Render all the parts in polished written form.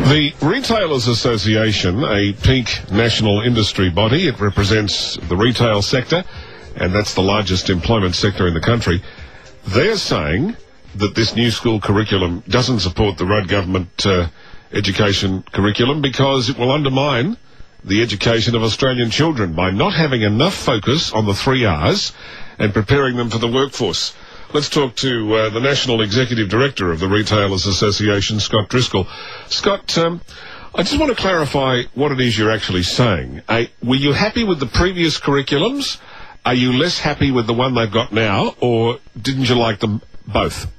The Retailers Association, a peak national industry body, it represents the retail sector, and that's the largest employment sector in the country. They're saying that this new school curriculum doesn't support the Rudd government education curriculum because it will undermine the education of Australian children by not having enough focus on the 3 Rs and preparing them for the workforce. Let's talk to the National Executive Director of the Retailers Association, Scott Driscoll. Scott, I just want to clarify what it is you're actually saying. Were you happy with the previous curriculums? Are you less happy with the one they've got now, or didn't you like them both?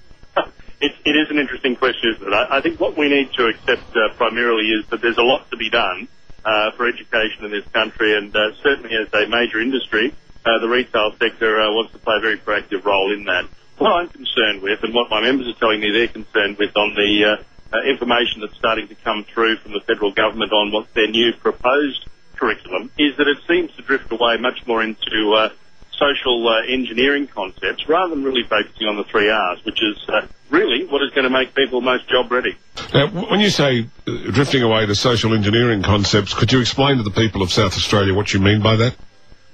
It is an interesting question, isn't it? I think what we need to accept primarily is that there's a lot to be done for education in this country, and certainly as a major industry, the retail sector wants to play a very proactive role in that. What I'm concerned with, and what my members are telling me they're concerned with on the information that's starting to come through from the federal government on what's their new proposed curriculum, is that it seems to drift away much more into social engineering concepts rather than really focusing on the 3 Rs, which is really what is going to make people most job ready. Now, when you say drifting away to social engineering concepts, could you explain to the people of South Australia what you mean by that?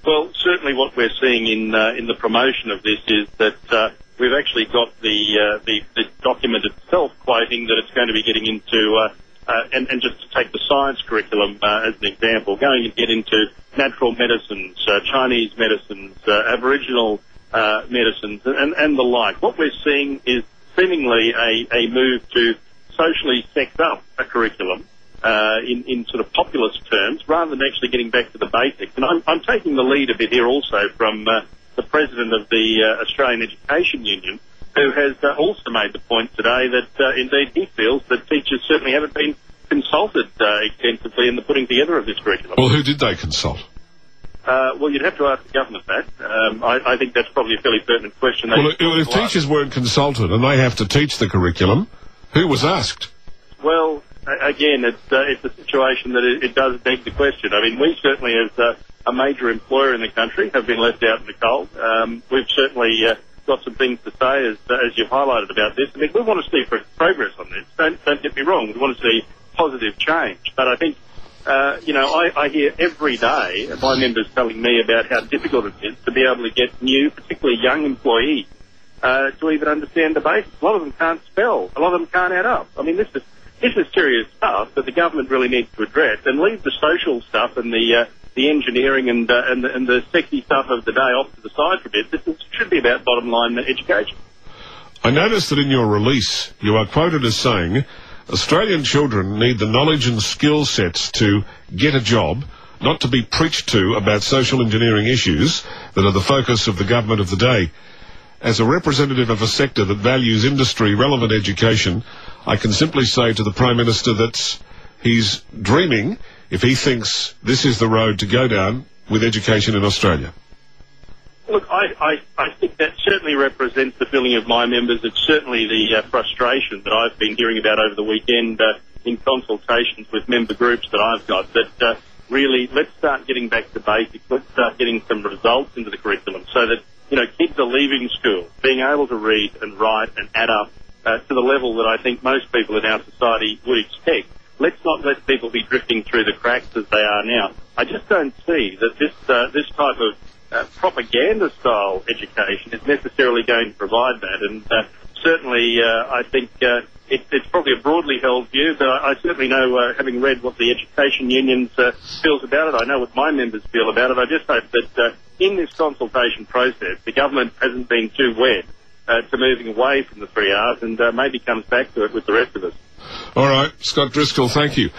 Well, certainly what we're seeing in the promotion of this is that we've actually got the document itself quoting that it's going to be getting into, and just to take the science curriculum as an example, going to get into natural medicines, Chinese medicines, Aboriginal medicines, and the like. What we're seeing is seemingly a move to socially sex up a curriculum in sort of populist terms, rather than actually getting back to the basics. And I'm taking the lead a bit here also from the president of the Australian Education Union, who has also made the point today that indeed he feels that teachers certainly haven't been consulted extensively in the putting together of this curriculum. Well, who did they consult? Well, you'd have to ask the government that. I think that's probably a fairly pertinent question. Well, if teachers weren't consulted and they have to teach the curriculum, who was asked? Well, again, it's a situation that it does beg the question. I mean, we certainly, as a major employer in the country, have been left out in the cold. We've certainly got some things to say, as you've highlighted about this. I mean, we want to see progress on this. Don't get me wrong. We want to see positive change. But I think, I hear every day my members telling me about how difficult it is to be able to get new, particularly young employees, to even understand the basics. A lot of them can't spell. A lot of them can't add up. I mean, this is serious stuff that the government really needs to address, and leave the social stuff and the engineering and the sexy stuff of the day off to the side for a bit. This should be about bottom line education. I noticed that in your release you are quoted as saying, Australian children need the knowledge and skill sets to get a job, not to be preached to about social engineering issues that are the focus of the government of the day. As a representative of a sector that values industry-relevant education, I can simply say to the Prime Minister that he's dreaming if he thinks this is the road to go down with education in Australia. Look, I think that certainly represents the feeling of my members. It's certainly the frustration that I've been hearing about over the weekend in consultations with member groups that I've got, that really, let's start getting back to basics. Let's start getting some results into the curriculum so that, kids are leaving school, being able to read and write and add up to the level that I think most people in our society would expect. Let's not let people be drifting through the cracks as they are now. I just don't see that this type of propaganda-style education is necessarily going to provide that. And certainly, I think it's probably a broadly held view, but I certainly know, having read what the education unions feels about it, I know what my members feel about it. I just hope that in this consultation process, the government hasn't been too wed to moving away from the 3 Rs and maybe comes back to it with the rest of us. All right, Scott Driscoll, thank you.